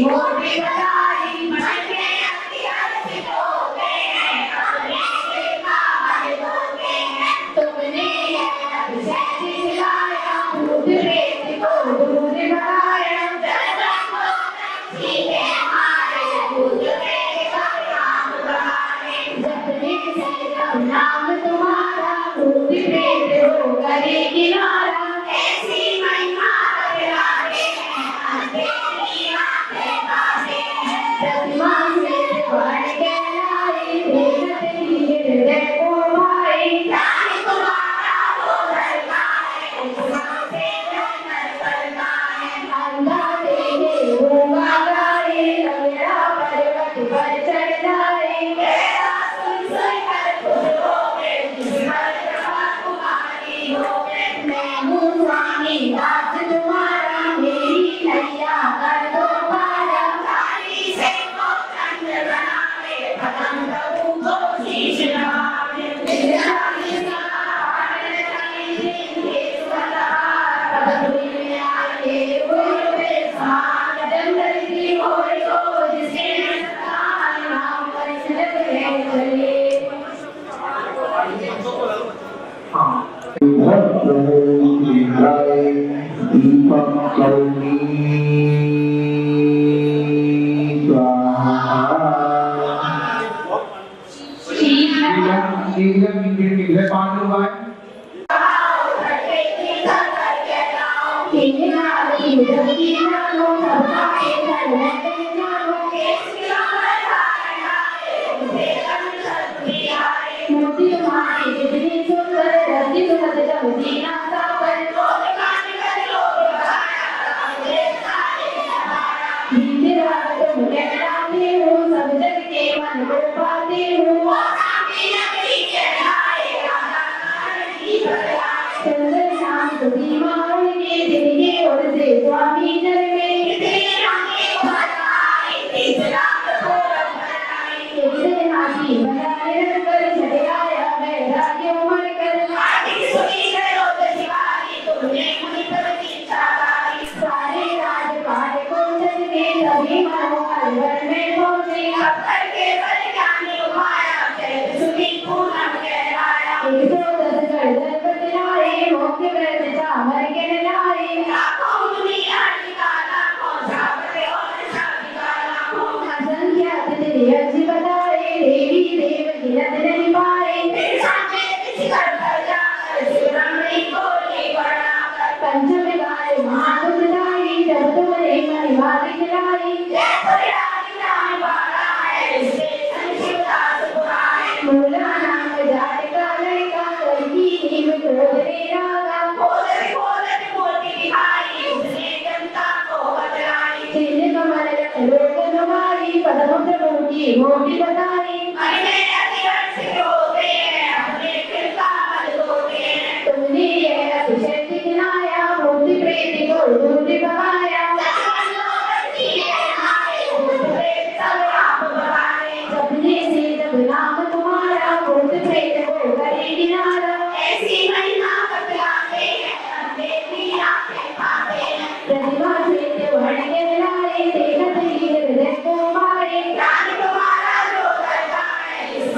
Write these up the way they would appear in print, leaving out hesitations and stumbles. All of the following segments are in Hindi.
मोटी बताई मन में अख्तियार सिखोते हैं अपने से काम होते हैं तुमने ये अभिषेक दिलाया भूत प्रेत को दूर भगाया जन्म को सीधे हमारे भूत प्रेत का नाम गाने जपने से जब नाम तुम्हारा भूत प्रेत हो गए किनारा ऐसी महिमा बतलाते हैं अंधेरी आंखें काटे हैं प्रतिमा से बढ़ के लाई देखते ही हृदय को भाई जाने तुम्हारा वो धड़का है उसमें से जन्नत करता है अंधा देखे होगा गाए मेरा पर्वत पर चढ़ जाए मेरा सुन सुन कर खुश हो गए जिसमत तुम्हारी हो मैं हूँ स्वामी दास तुम्हारा मेरी नैया कर दो पारा खाली से को चंद्र बनावे खत्म करूँ तो शीश नवावे विद्यार्थी सहारे चली जिंदगी सुधार पदवी में आए हुए समान जंगल की ओर को जिसके नस्तान नाम पर चले चले स्वामी जन में मोटी बताई तुमने ये अभिषेक दिलाया भूत प्रेत को दूर भगाया सपने से जब नाम तुम्हारा भूत प्रेत को गए किनारा ऐसी महिमा बतलाते हैं अंधेरी आंखें खाते हैं प्रतिमा से बढ़ के लाए देखते ही हृदय को मारे जान तुम्हारा जो करता है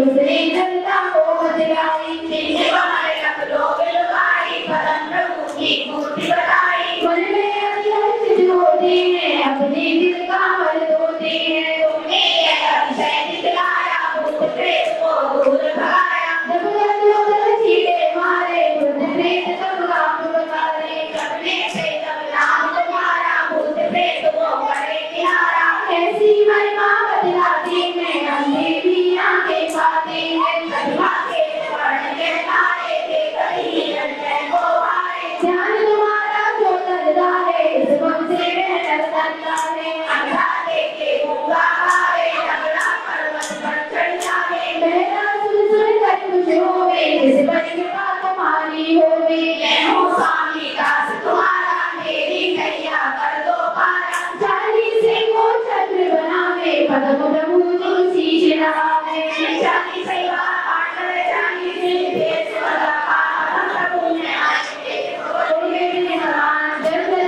उसने जनता को बदलाई, जिनसे हमारे लखनऊ लुभाई, परम प्रभु की मूर्ति बनाई। मन में अतिहर्ष ज्योति है, अपने दिल का मल धोती है। तुमने यह अतिशय दिखलाया, भूत प्रेत को दूर भगाया। जब लोग चीटे मारे, भूत प्रेत तब राम बगारे। कपने से तब नाम तुम्हारा, भूत प्रेत को करे किनारा। ऐसी महिमा बदलाती है, अंधे भी आंखें पाते हैं। करुणा के वर्ण के तारे, देखकर ही हृदय को भाए। ध्यान तुम्हारा जो करता है, इस मन से बेहतर करता है। अंधा देखे गूंगा हारे, लंगड़ा पर्वत पर चढ़ जाए। मेरा सुन सुन कर खुश होवे, इस पर कृपा तुम्हारी होवे। मैं हूँ स्वामी दास तुम्हारा, मेरी नैया कर दो पारा। चाली से को छत्र बनावे, पदम प्रभु तुलसी चिरावे। चाली सेवा पाकर चाली से देश बड़ा पार, प्रभु ने आए बोले महान जगत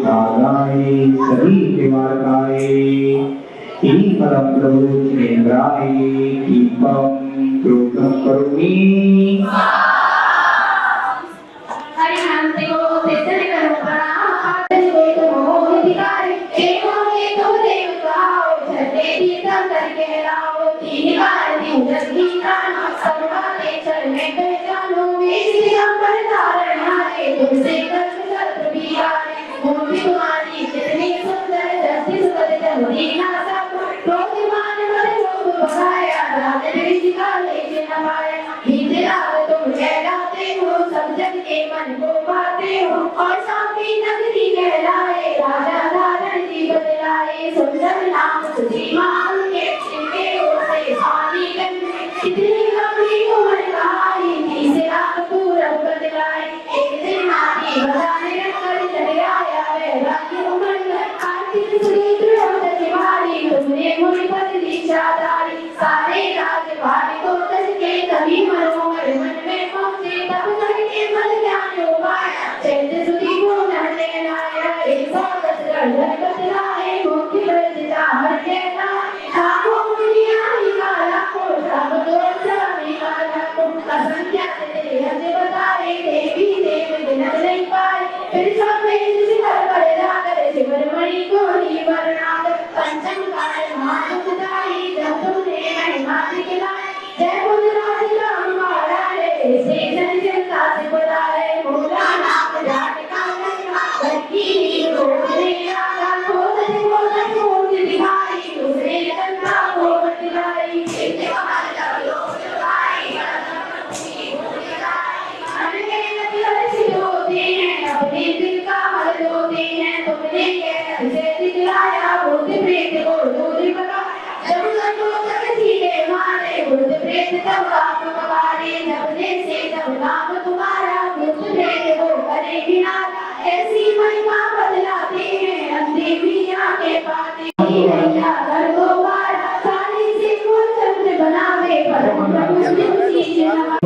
दादाए सभी निवारकाए इन्हीं परम प्रभु जिनेन्द्राय दीपम क्रोधम करोमि। हरि नाम से को सिद्धि करो प्रणाम, आदर को तुम अधिकारी। एवं ये तुम देव कहाओ, छठे तीर्थम करके लाओ। तीन बार न्यू जगी जानो, सर्वा के चरण पहचानो। वेद दिगंबर धारण हारे, तुमसे कर्म शस्त्र बिहारे। मूर्ति तुम्हारी कितनी सुंदर, दृष्टि सुकर जमुनी नासा। क्रोधमान मद लोभ भगाया, राज ऋषि का लेके न पाया। विद्याव तुम कहलाते हो, सब जग के मन को पाते हो। और शांति नगरी कहलाए, राजा धारण जी बदलाए। सुंदर नाम सुसीमा उनके, जिनके ओर से स्वामी गंगे। कितनी लंबी उम्र कहाई, तीसरे आप पूरब बदलाए। एक दिन हाथी बजाने रखकर चले आया, वैराग्य उम्र कार्तिक सुरेंद्र भारी। तुमने मुझ पर दीक्षाधारी, सारे राजभारी को तज के कभी मनोहर मन में पहुंचे। तब करके मन ज्ञान हो पाया, चैत्य सुधी को नहले लाया। 110 गढ़ बदलाए, मुख्य प्रजा हर कहता। लाखों मुनिया निकाला को, सब दोष निकाला को। असंख्यात देह से बताए, देवी देव गिनत नहीं पाए। फिर सब में शिखर पर जाकर शिवरमणि को ही वरनाकर। पंचम काल महादुखदाई, जब तुमने महिमा दिखलाई। जय बोल राज राम महाराज, शेषन चिंता से बुलाए। भोला नाम जाट का लंका, लड़की नींद रोकने आगा। खोदन खोदन मूर्ति दिखाई, दूसरे गंगा को बतलाई। अपने दिल का मल धोते हैं। तुमने यह अतिशय दिखलाया, भूत प्रेत को दूर भगा। जब लोग चीटे मारे, भूत प्रेत तब राम बगारे। जपने से जब नाम तुम्हारा, भूत प्रेत को करे किनारा। ऐसी महिमा बदलाते हैं, अंधे भी आंखें पाते। नैया कर दो पार, सारी से को चंद्र बनावे। परम प्रभु तुलसी चिरावे।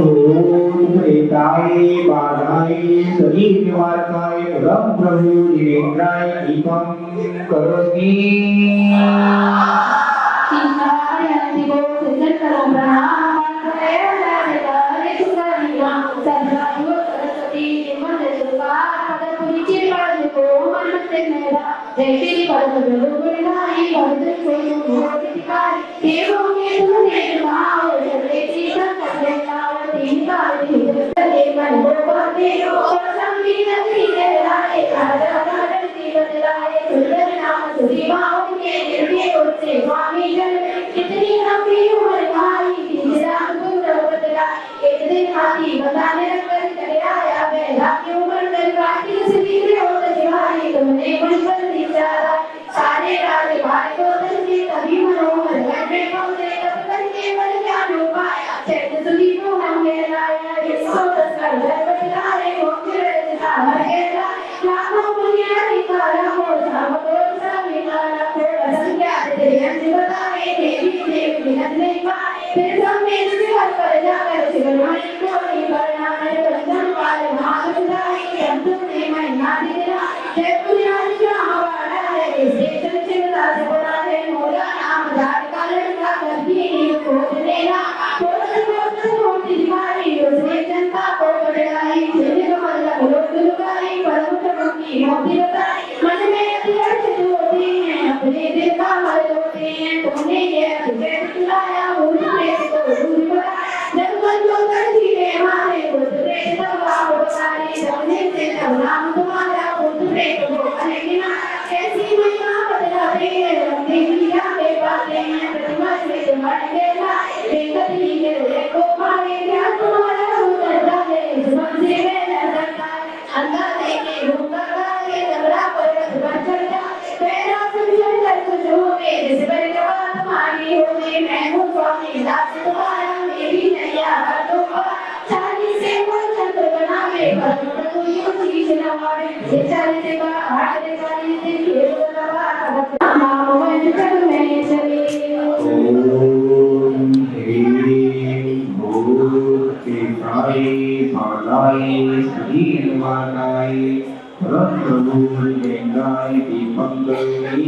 प्रेताय बाधाय सभी निवारकाय परम प्रभु जिनेन्द्राय दीपम करोमि। जैसे परम प्रभु गुणगाई, भक्त को मोहितकारी। एवं ये तुमने कहाओ, चले तीर्थम करके लाओ। तीन बार के मन को पाते हो, और संगी नगरी कहलाए। राजा धारण जी बदलाए, सुंदर नाम सुसीमा उनके, जिनके ओर से स्वामी जन। कितनी लंबी उम्र कहाई, तीसरा पूरब बदला। एक दिन हाथी बजाने रखकर चले आया, वैराग्य उम्र कर कार्तिक सुरेंद्र भारी। तुमने मुझ पर दीक्षाधारी, सारे राजभारी को तज के कभी मनोहर मन में पहुंचे। तब करके मन ज्ञान हो पाया, चैत्य सुधी को हम कहलाया। 110 गढ़ बदलाए, मुख्य प्रजा हर कहता। लाखों मुनिया निकाला को, सब दोष निकाला को। असंख्यात देह से बताए, देवी देव गिनत नहीं पाए। फिर सब में शिखर पर जाकर शिवरमणि को ही वरनाए। पंचम काल महादुखदाई, जब तुमने महिमा दिखलाई। जय बोल राज राम महाराज, शेषन चिंता से बुलाए। भोला नाम जाट का लड़का, लड़की नींद खोजने दास तुम्हारा मेरी नैया तो चाली से मन चंद्र बनावे प्रभु शीश नवावे ये चाली से आठ रे चाली से खेल नवा नाम मन जग में चले ओम ह्रीं भूतिकाय बालाय श्रीनिवासाय परम प्रभु निवेदाय दीपंकरी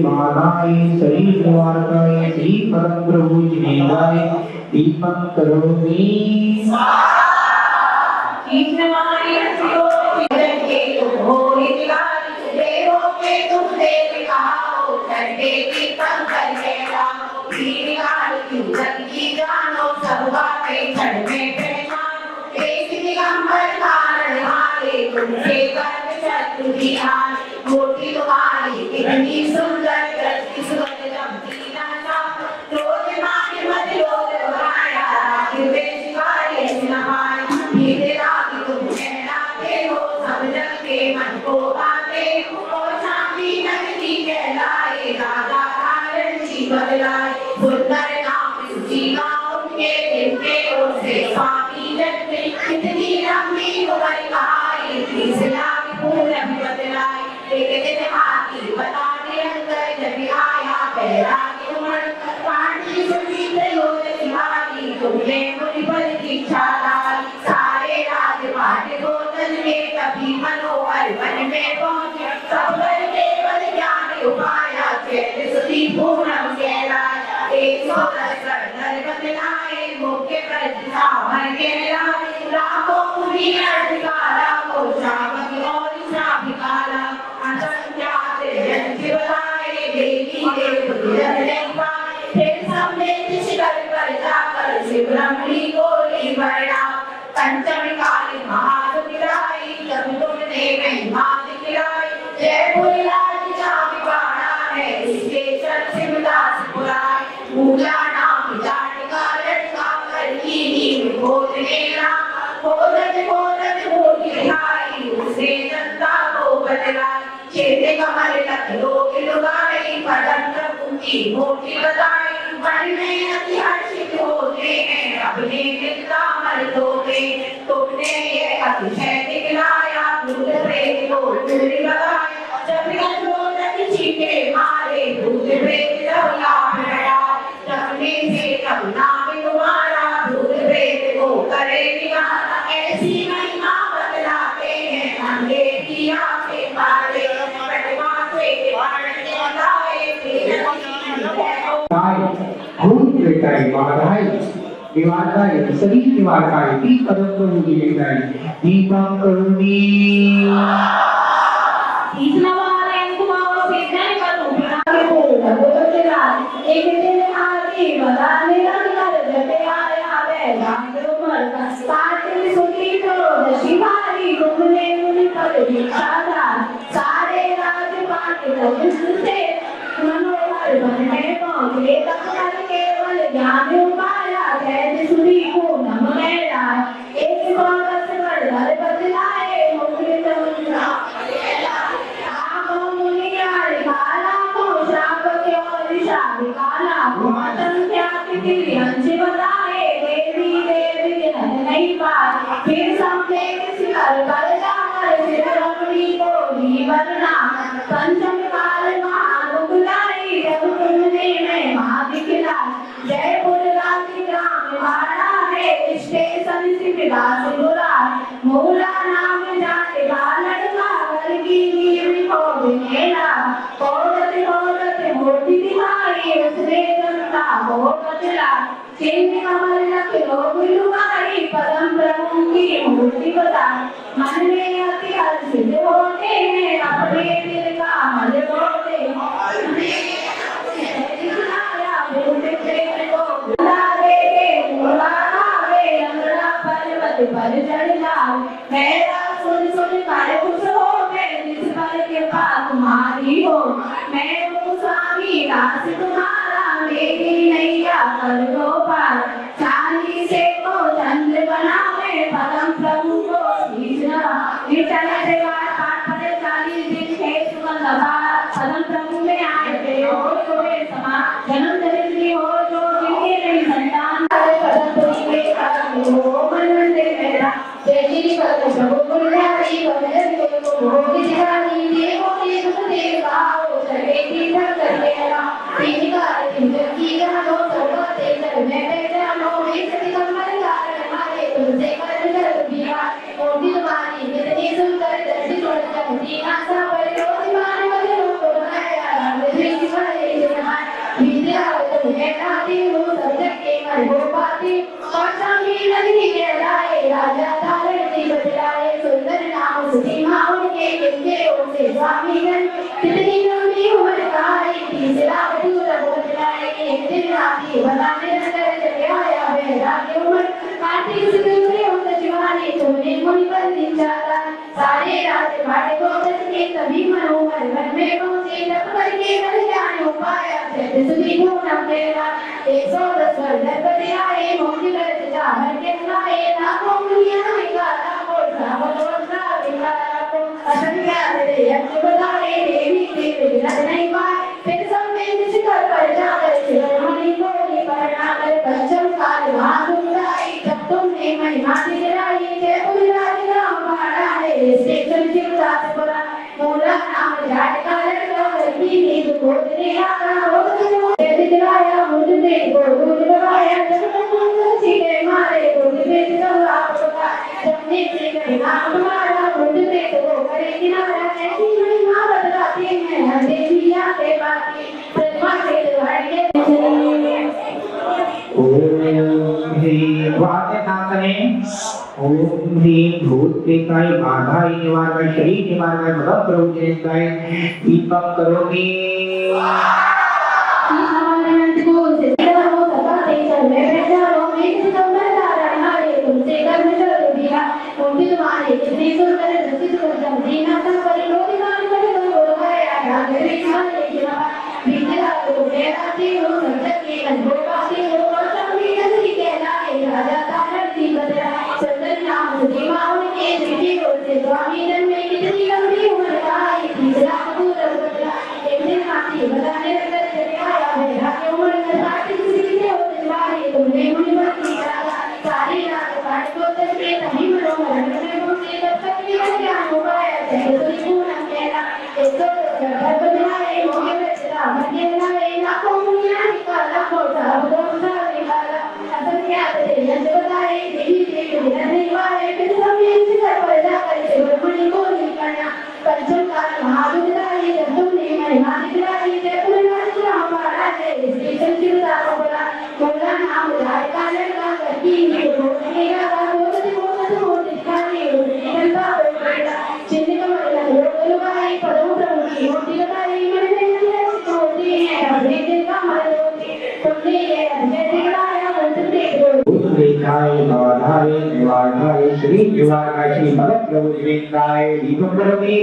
बालाय श्रीनिवासाय श्री परम प्रभु निवेदाय दीपं करोमि ब्रह्मणी को पंचमी काली महासुराई तुमने महिमा दिखलाई जय भोलेलाल की चाबी बाड़ा है इसके चल सिमदास पुराए पूजा नाम जाटका लटका कर की नींद खोदने लगा खोदत खोदत मोटी दिखाई उसने जनता को बदलाई चेते कमर लग लोग लुगाई पदम प्रभु की मोटी बताई मन में अति हर्षित होते हैं अपने पिता मर धोते तुमने ये अतिशय दिखलाया भूत प्रेत को दूर लगाया जब गंधोदक छींटे मारे भूत प्रेत डोला हटाया जपने से तब नाम तुम्हारा भूत प्रेत को करे निगारा ऐसी महिमा बतलाते हैं अंधे की आंखें मारे प्रतिमा से पढ़ने लाए भूत प्रेताय बाधाय निवारकाय शरीर निवारकाय दीप कदम प्रभु की लेताय दीपं करुणी तीसरा वाला इनको माओ सीधे करूं बिना के बोल बोलला एक दिन आगे बदाने रंगर जटे आया वे गांधो मर का साथ सुखी तो शिवारी घूमने मुनि पर दिखादा सारे राजपाट से मनोहर बनने पहुंचे तक केवल ज्ञान उपाया कैद सुरी को नम मेरा एक बात पर घर बदलाए मुझे तमन्ना आप मुनिया काला को श्राप के और शाप काला मातम त्याग के अंश बताए देवी देवी के नहीं पाए फिर समझे शिकर कर जाकर फिर अपनी को ही वरना पंचम काल महानुगलाई जब तुमने मैं माँ दिखला जय भोलेलाल की ग्राम वाड़ा है स्टेशन से विकास बुरा मोला नाम जाते लड़का घर की नींव को बिनेला औरत मोटी दिखाई उसने जनता को बचला चिन्ह कमल लख लोग लुगाई परम प्रभु की मूर्ति बता मन में अति हर्षित होते हैं अपने दिल का मल होते पर चढ़ जाओ मेरा सुन सुन कर खुश हो मैं जिस पर कृपा तुम्हारी हो मैं हूँ स्वामी दास तुम्हारा मेरी नैया कर दो पार चांदी से को चंद्र बनावे परम प्रभु को विठल सेवा पाठ पढ़े 40 दिन थे सुगंध परम प्रभु में आए थे और तुम्हें समा जन्म धरित्री हो जो जिनके नहीं संतान परम प्रभु में हो मन से मेरा तेरी पर प्रभु गुरुदारी वंदन को भोग दिखानी देवो के सुख देवा हो चले की धर कर मेरा तीन कार दिन की गानो सर्व ते कर मैं बैठा नो विश्व कमल कार हमारे तुमसे कर बिया और दिलवानी कितनी सुंदर दर्शी छोड़ जाती आशा पर रोज मान वाले को बनाया मेरी वाले जहां विद्या तो है नाती हो सब के मन हो पाती और स्वामी नगरी के लाए राजा धारती बदलाए सुंदर नाम सुधी माउन के किंदे उनसे स्वामी गण कितनी लंबी उम्र काई तीसरा दूर बदलाए एक दिन राती बनाने नगर चले आया वे रात उम्र कार्तिक सुदूरे उन शिवानी तुमने मुनि पर दिन जाता सारे रात भाटे को के सभी मनोहर मन में पहुंचे तब करके कल्याण उपाया जैसे सुधी पूनम तेरा 110 वर्ष बदे आए मोक्ष कर चाहत के लाए लाखों दुनिया में काला कोट सावलों सा विकारा को असंख्या तेरे यज्ञ बताए देवी देवी विरत नहीं पाए फिर सब में निष्कर पर जाकर शिरोमणि को निपरना कर पंचम काल महागुंगाई जब तुमने महिमा दिखलाई जय भोलेलाल ग्राम वाड़ा है स्टेशन शिवदास पुरा मोला नाम जाट का लड़का लड़की नींद खोदने आया हो दिखलाया मुझे को दूर लगाया जब सीधे मारे मुझे तो आपका जमने से कहना तुम्हारा मुझे को करे किनारा ऐसी महिमा बदलाते हैं हर देविया के बाकी प्रतिमा से लड़के ओम ह्रीं वाते नाथने ओम ह्रीं भूत प्रेताय बाधाय निवारकाय शरीर निवारकाय परम प्रभु की लेताय दीपं करोमि तुम्हारे कितने सुंदर स्टेशन चिड़ता बोला बोला नाम जाए काले का करती बोलेगा बोलते खाली चलता बोला चिन्ह का बोला लोग भाई पदों प्रमुखी होती लगाई मैंने होती है अपने दिल का मरोती तुमने ये अच्छे दिखाया बोलते उत्तरेखाय बाधाय निवारणाय श्री निवारणाय श्री भगत प्रभुदेवाय दीपक करोमि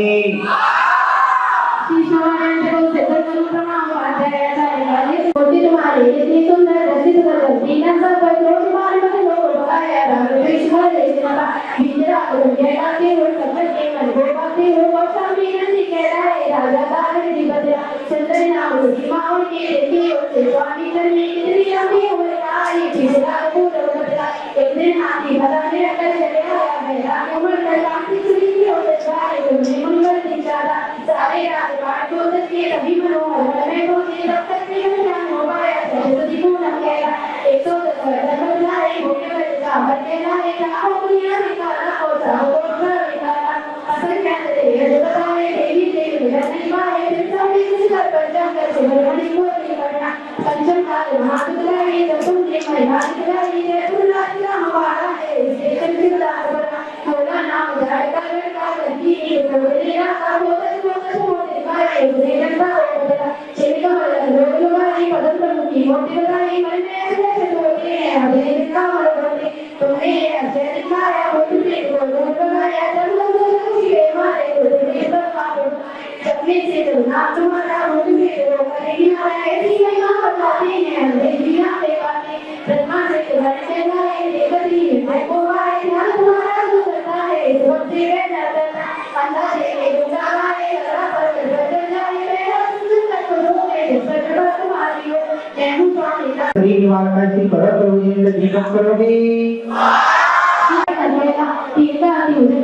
तुम्हारे इतनी सुंदर रसिक करती न सब लोग तुम्हारे मन लोग बगाया राम विश्व लेना बिजरा को कहते हो सब के मन को बातें हो कौशा मीन जी कहलाए राजा तारे जी बदला चंद्र नाम की मां के देखी हो स्वामी करने इतनी अभी हो आई बिजरा को बदला एक दिन हाथी भला मेरा कर चले आया मेरा उम्र का लाठी सुनी हो जाए तुमने मंगल दिन चारा सारे रात बात को के सभी मनोहर में को रब तक के जान हो पाया सरस्वती को न कहला एक तो बदलाए होके बचा बदला है का दुनिया निकाला हो जाओ निकाला असल क्या तेरे जो बताए देवी देवी नहीं पाए फिर सभी कुछ कर पंचम कर सुबह को निकलना पंचम काल महादुलाई जब तुम देख मैं महादुलाई जय पुराण का हमारा है स्टेशन की उदार बना थोड़ा नाम जाए का करती बोलेगा का बोलते पदम प्रमुखी मोती बताई मैंने ऐसे बोलते हैं अभी इसका मरोते तुमने ऐसे दिखाया बोलते बोलो लगाया चलो के मारे बोलते बाबू चपले से तो ना तुम्हारा बोलते हो करेगी ना ऐसी महिमा बताते हैं देवियां देवाने ब्रह्मा से बढ़ते जाए देवती है को आए ध्यान तुम्हारा जो करता है सबसे वे नरता अंधा से दूंगा आए लगा पर बदल जाए मेरा सुंदर करो मेरे पर तुम्हारी हो जैनु स्वामी का श्री निवारणाय श्री भगत प्रभुदेवाय दीपक करोमि तीर्था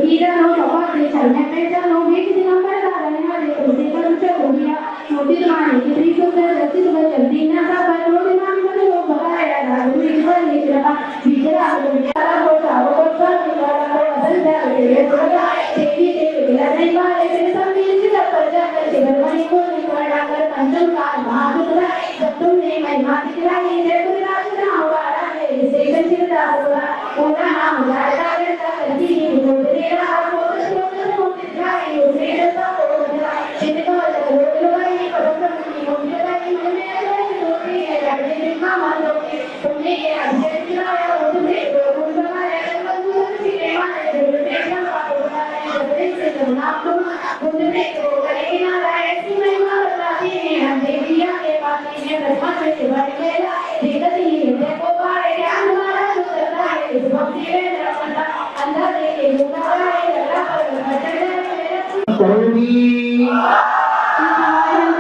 तीर्था नो सपाटे चलने में जानो बीच दिन में रहने वाले उसे कर हो गया मोटी मानी की सुंदर रसिक चलती ना सा पर रोटी मान में लोग भगाया राजू ईश्वर निकला बिचरा सारा बोला वो पर निकाला वो अदल जाए देवी देवी नहीं पाए फिर सब मिल कर प्रजा कर शिवमणि को निकाला कर पंचम का महादुला जब तुमने महिमा दिखाई जय गुरुराज नाम वाला है स्टेशन चिड़ता बोला पूरा नाम जाए करती बोलेगा बोलते दिखाई उसे ऐसा बोला चिन्ह का लोग लगाई पदम प्रमुखी होती लगाई मैंने ऐसे होती है लड़के दिन का मान लोगे तुमने ये अच्छे दिखाया उसे बोल लगाया बंधु के मारे बोलते का बोला है से करना तुम बोलते को करेगी ना ऐसी महिमा बताती है हम देवियां के पास है ब्रह्मा से बढ़ गया देखती है देखो पाए ज्ञान हमारा जो करता है इस भक्ति में अंदर देखे लुका है लगा पर बचन मेरा करोमि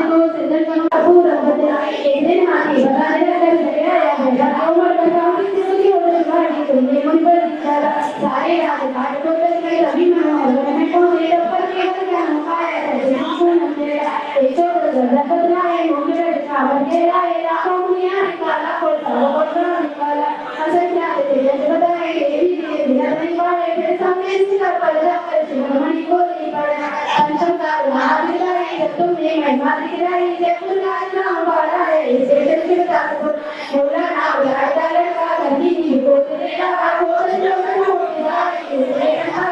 को सिद्धन का पूरा बदला एक दिन हाथी बता दे कर गया है मेरा उम्र का काम की हो जाए तुमने मन पर दिखाया सारे रात काट को के सभी मनोहर में को मेरे पर के ज्ञान पाया है को न मेरा एक तो बदला है मुझे दिखावा दे रहा है लाखों दुनिया निकाला को सब निकाला असल क्या है बताए देवी देवी नहीं पाए फिर सामने इसका पर्दा कर शिवमणि को नहीं पड़ा पंचम का महादिलाई जब तुमने महिमा दिखाई जय पुराण नाम वाला है स्टेशन के बता को बोला नाम जाता लड़का करती थी बोलेगा का बोल जो मैं होती जाए स्टेशन का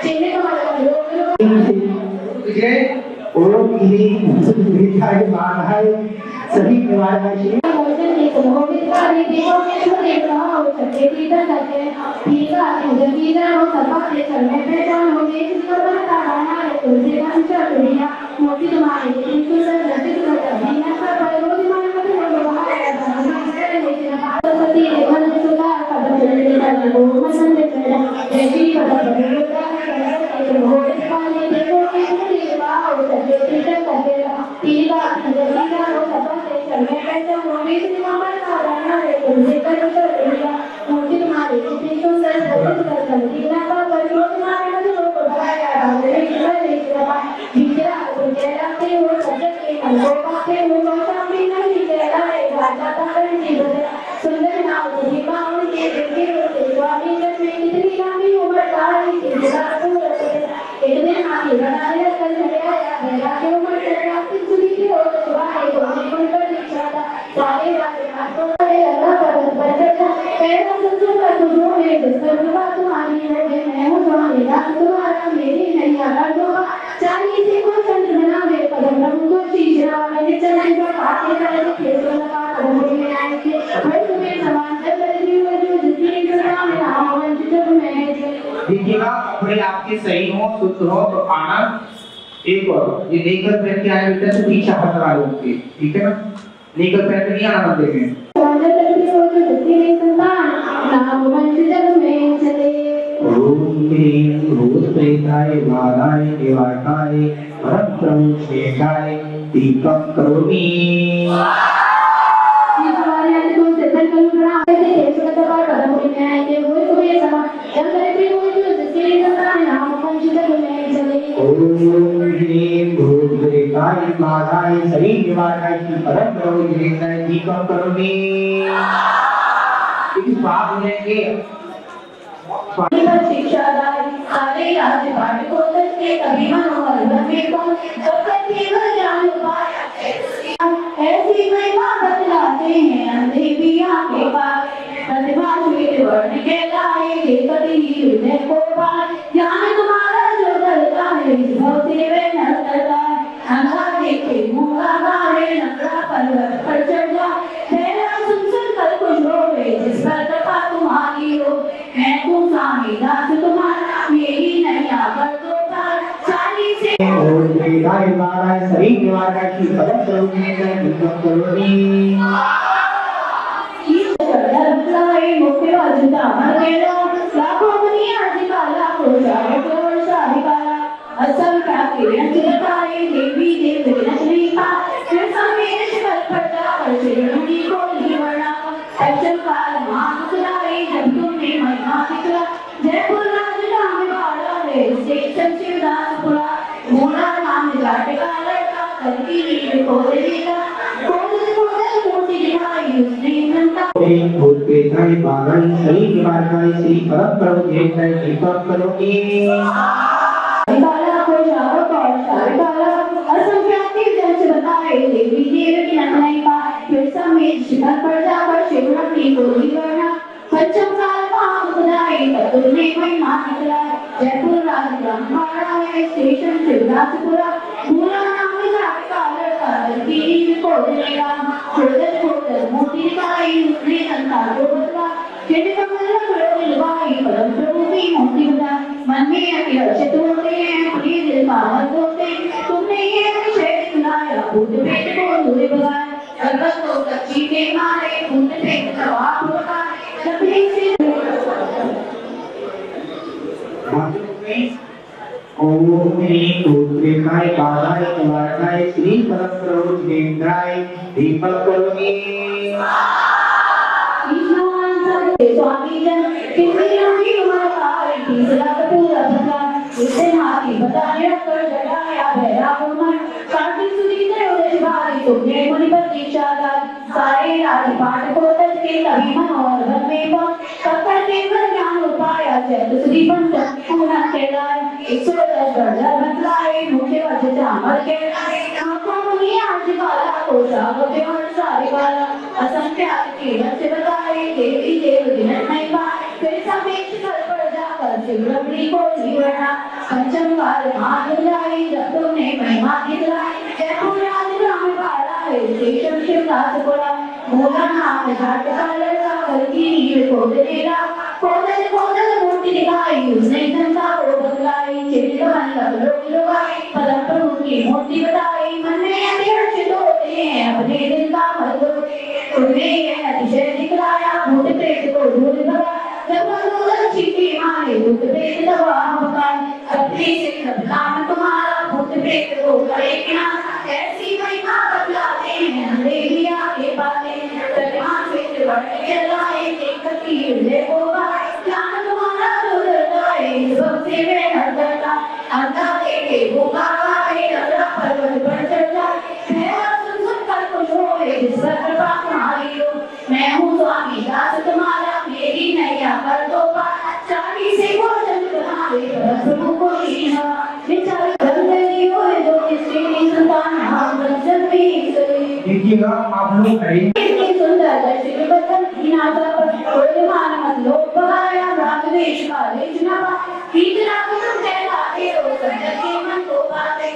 चिन्ह का लोग जय ओम इति उत्तरेखाय बाधाय सभी निवारणाय श्री भोजन एक होगी सारी देवों के छोटे रहा हो सके तीतर करके तीका भोजन तीतर हो सपा से चलने पहचान हो गई जिसका बनता गाना है तुझे पंचर दुनिया मोती तुम्हारी इतनी सुंदर रसिक करती ना सब पर रोज मान मत हो बहाया सरस्वती देवन सुधा कदम चलने का वो मसन दे तेरा देवी कदम बदलता है भोज पानी देवों के छोटे रहा हो सके तीतर करके तीका तीका हो सपा से चलने पहचान हो गई जिसका गाना है तुझे मोती तुम्हारी इतनी सुंदर रसिक करती ना सब पर रोज मान मत हो बहाया बिचरा को कहलाते हो सजग के मन को पाते हो कौशा भी नहीं कहलाए राजा तारण जी बदला सुंदर नाम की मां के देखे हो स्वामी जन में कितनी लंबी उम्र तारी थी बिना पूरा एक दिन हाथी बना ले कर चले आया मेरा के उम्र से रात सुनी के हो सुहाए को जीवन पर दिखाता चालीस को चंद्र बनावे पदम ब्रह्म को शीश रावे चंद्र का पाते करे केसव लगा पदम में आए थे हर तुम्हें समान दर्दी हो जो जितनी सदा में नाम वंचित में देखिएगा कपड़े आपके सही हो शुद्ध हो तो आनंद एक और ये लेकर पहन के आए बेटा तो पीछे हाथ लगा लो उसके ठीक है ना लेकर पहन के नहीं आना मंदिर में ओम ह्रीं भूतप्रेताय बाधाय निवारणाय परम शेषाय दीपं करोमि ओम ह्रीं भूतप्रेताय बाधाय शरीर निवारणाय परम शेषाय दीपं करोमि इस बात लेंगे शिक्षादारी सारे राज्य पाठ को तस्के कभी मनोहर बने को सबका केवल ज्ञान उपाय ऐसी महिमा बतलाते हैं अंधे भी आंखें पाए प्रतिभा स्वीट वर्ण के लाए कभी हृदय को पाए ज्ञान तुम्हारा जो करता है इस भक्ति में न करता है अंधा देखे मूंगा गारे नकरा पर्वत पर चढ़ जाए तेरा सुन सुन कर कुछ रोवे जिस पर कृपा तुम्हारी हो मैं तुम स्वामी दास तुम्हारा मेरी नैया कर दो पार चाली से ओम प्रेताय बाधाय शरीर निवारणाय परम दीपं करोमि जयपुर राजधानी वाला है स्टेशन शिवदासपुरा मोना नाम जाटका लड़का करकी नील कोदलीका कोदल मूर्ति दिखाई उसने घंटा ओम भूतप्रेताय बाधाय शरीर निवारणाय श्री परम प्रभुदेवाय दीपं करोमि काला को शावक और काला असंख्याति जन से बताए देवी देव की नमनाई का फिर समेत शिखर पर जाकर शिवरात्रि को जीवना पंचम काल महामुदाई तत्ने महिमा निकला जयपुर राजब्रह्मवाड़ा है स्टेशन शिवदासपुरा पूरा नाम जाटका लड़का करकी को देगा कोदल मूर्ति दिखाई उसने संसार को बदला चिन्ह कमल करो दिलवाई परम प्रभु की मूर्ति बना मन में अति हर्षित होते हैं अपने दिल का मत होते तुमने ये विषय सुनाया भूत प्रेत को दूर भगाया जगत को कच्ची के मारे भूत प्रेत जवाब होता सभी से ओम ह्रीं भूतप्रेताय बाधाय निवारणाय श्री परम प्रभुदेवाय दीपं करोमि स्वामी जन कितनी लंबी उम्र का तीसरा पूरा भला इसे हाथी बताने कर जगाया भैरा मन कार्तिक सुधींद्र उदय भाई तुमने मुनि प्रतीक्षा सारे राजपाट को तज के कभी मनोहर बन में पहुंच कपड़ केवल ज्ञान उपाया चैत सुधी पंचम पूर्ण के लाए 110 दर्जा बतलाए मुख्य वचन चामर के आंखों में आज काला को जागते और सारे काला असंख्य की से बताए देवी देव दिन नहीं पा फिर समेत घर पर जाकर शिवरात्रि को जीवना पंचम काल हाथ लाई जब तुमने महिमा दिखलाई जयपुर राजधानी वाला है स्टेशन शिवदासपुरा मोला नाम जाटका लड़का करकी नील कोदल मूर्ति दिखाई उसने धंधा को बदलाई चिन्ह मन लोग लगाई परम प्रभु की मूर्ति बताई मन में अतिहर्षित होते हैं अपने दिल का मत उन्हें यह अतिशय दिखलाया भूत प्रेत को दूर भगा जब मनोदर चीटी मारे भूत प्रेत दबा भगाए अपने से नाम तुम्हारा भूत प्रेत को करे किना ऐसी महिमा बतलाते हैं देविया के बातें प्रतिमा से बढ़ के लाए देखती हृदय को ज्ञान तुम्हारा दूर लाए भक्ति में हर करता अंधा देखे भूखा आए अगला पर्वत पर चढ़ा मेरा सुन सुन कर कुछ होए जिस पर कृपा तुम्हारी हो मैं हूँ स्वामी दास तुम्हारा मेरी नैया कर दो पार चाली से भोजन तुम्हारे प्रभु को लीना विचार गंदगी होए जो किसकी संतान हम जब भी देखिएगा आप लोग करेंगे सुंदर दर्शन बदन नादा पर कोई मान मत लोग बगाया रागवेश का लेजना पा इतना तुम कहलाते हो संजय के मन को पाते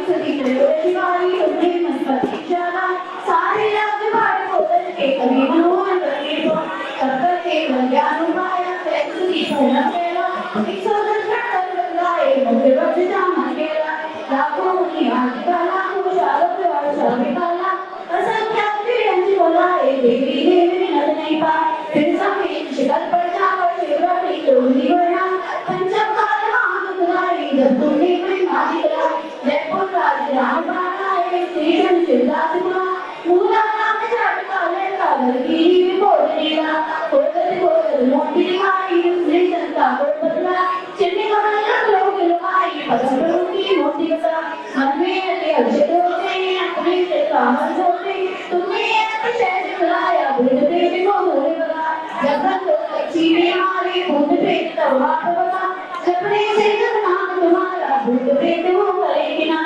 सती शिवाली तुमने मस्ती शाला सारे राज्य भाड़ कोतल के कभी मनोहर करके तो तब के कल्याण पाया सती पूर्ण केला 110 कर लाए मुझे बच जाम केला लाखों की आज काला को शागत वर्षा काला असंख्य अंजी बोलाए देवी देवी नद नहीं पाए फिर सभी शिखर पर जाकर शिवरात्रि टोली बना पंचम काल महागुराई जब तुमने कोई माजी करा जयपुर राज राम बाणाए श्रीशं शिवदास गुना मूला नाम जाट काले कागल की बोल लीला कोगल मोटी दिखाई श्री संता को बदला चिन्नी कमल लोग लुकाई पदम प्रभु की मोटी कथा मन में अति अक्षत होते हैं अपने से कामल होते तुमने शहर बुलाया बुद्ध देव को मोरे बगा जगत लोग अच्छी बीमारी बुद्ध प्रेत तवाप बगा सपने से जब नाम तुम्हारा बुद्ध प्रेत वो करेगी ना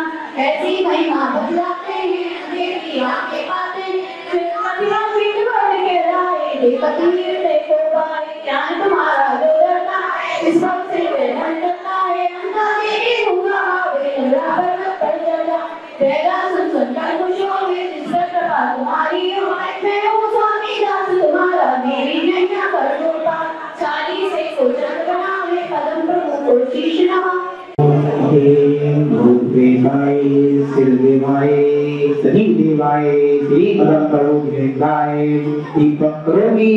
ऐसी महिमा बतलाते हैं देवी आके पाते फिर मदिरा पीठ भर के लाए देखतीर देखो पाए ज्ञान तुम्हारा जो डरता इस वक्त से वे डरता है अंधा देवी हुआ वे बराबर पर चला तेरा सुन कर खुश हो वे जिस पर कृपा तुम्हारी हो मैं हूँ स्वामी दास तुम्हारा मेरी नैया कर दो पार चाली से को चंद बनावे पदम प्रभु को शीश नवा देवाय सिर देवाय सनी देवाय श्री पदम प्रभु देवाय दीपक करोमी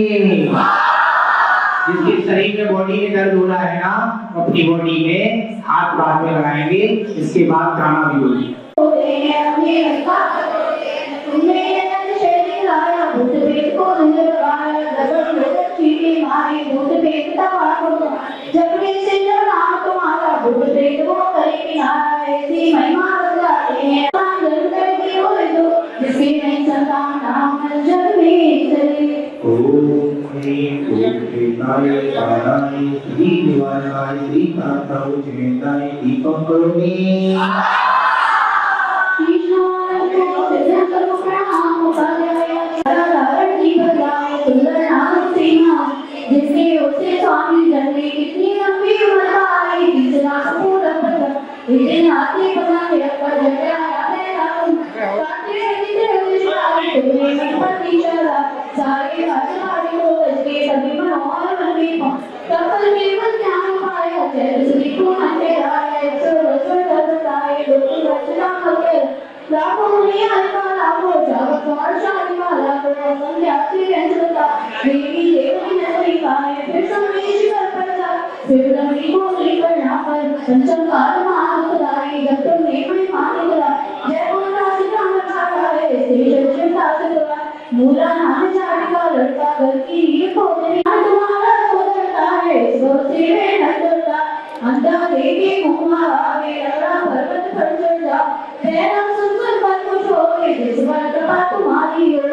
जिसके शरीर में बॉडी में दर्द हो रहा है ना अपनी बॉडी में हाथ बाद में लगाएंगे इसके बाद गाना भी होगी भूत पेट को लगाया जब लोग चीटी मारी भूत पेट दवा को जबकि से जब नाम तुम्हारा भूत पेट वो करे किनारा ऐसी महिमा बदलाते हैं जल करके हो जो जिसकी नहीं संतान नाम जग में चले ओम ह्रीं भूतप्रेताय पाराय श्री निवासाय श्री कांताय जयंताय दीपं करोमि जिसके उसे स्वामी जन्मे कितनी लंबी उम्र आई जिसना पूरा पता इतने आते पता है पर जगह आते हम काटे जितने विश्वास तुम्हें संपत्ति चला सारे हजारे को इसके सभी मनोहर बने कपल केवल ज्ञान पाया जैसे को हटे आए सो दर्दाए लोग रचना करके लाखों मुनि अल्पा लाखों जगत और शादी वाला को संध्यासी रहता देवी देवी नगरी पाए फिर समेश कर पड़ता फिर रमणी को लेकर ना पर पंचम काल महागुराई जब तुमने कोई माने करा जय बोल राज राम का है श्री जगत दास का मूला नाम जाट का लड़का घर की रीढ़ खोदने तुम्हारा सोदरता है सोचे वे नजरता अंधा देवी मुँह आवे लड़ा पर्वत पर चढ़ जा तेरा सुन पर खुश हो गए जिस पर कृपा तुम्हारी हो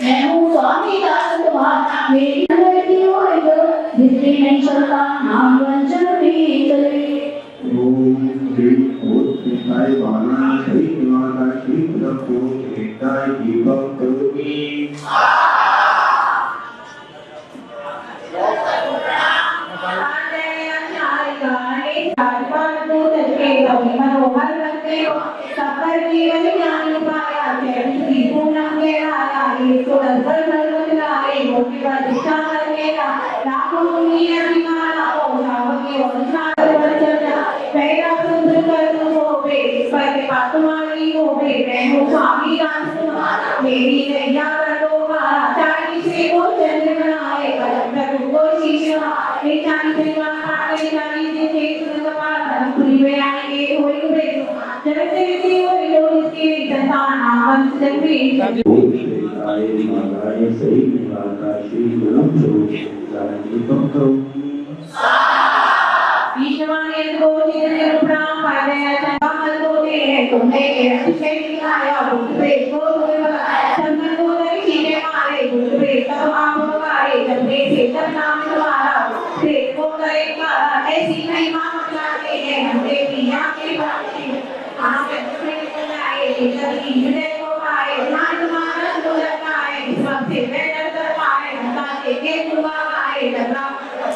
मैं हूँ स्वामी दास तुम्हारा मेरी लड़की हो जो जिसकी नहीं चलता नाम वंचन भी चले ओम ह्रीं भूतप्रेताय पाराय श्री निवासाय श्री पदम प्रभु जयंताय दीपं करोमि सफर जीवन ज्ञान पाया जय पूर्ण मेरा तो दर्शन सर्व लाए मोटी प्रतिष्ठा मेरा लाखों मुनि अभिमाना ओ सावकी वंशना चर्चा पहला सुंदर कर हो बे पर के पास तुम्हारी हो बे मैं हूँ स्वामी दास तुम्हारा मेरी नैया कर दो मारा चाली से वो चंद्र बनाए कदम प्रभु को शीशा ये चाली से मारा चाली से सुंदर पारा पूरी में आएंगे होई बे जगत की होई लोग इसकी संतान नाम जग में भूतप्रेताय पाराय श्री निवासाय श्री पदम प्रभु जयंताय दीपं करोमि ईश्वराने को जितने प्राण पाया चंद्रमा को दे तुमने अतिशय दिखाया भूत प्रेत को चंद्र को नहीं सीने मारे भूत प्रेत तब आप गाए जबने से जब नाम तुम्हारा प्रेत को करे मारा ऐसी महिमा बतलाते हैं हम देवी आके बातें आप प्रेत को लाए जबकि हृदय को पाए नाम तुम्हारा जो लगाए इस वक्त से वे डर पाए बताते के दुआ गाए लगा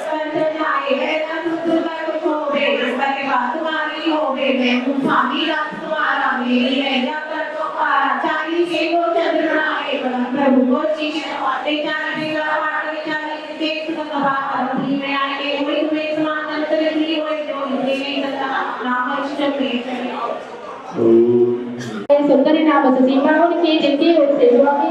कर जाए वेदा सुंदर तुम्हारी हो मैं हूँ स्वामी दास तुम्हारा मेरी नैया कर दो पार। चांदी से वो चंद्र बनाए पदम प्रभु को शीश नवाते। चांदी का पाटे चांदी देख सका अरबी में आके हुई तुम्हें समान अंतरंगी हुई जो हिंदी में सदा नाम इष्ट सुंदरी नाम सीमा उनकी जिनकी ओर से स्वामी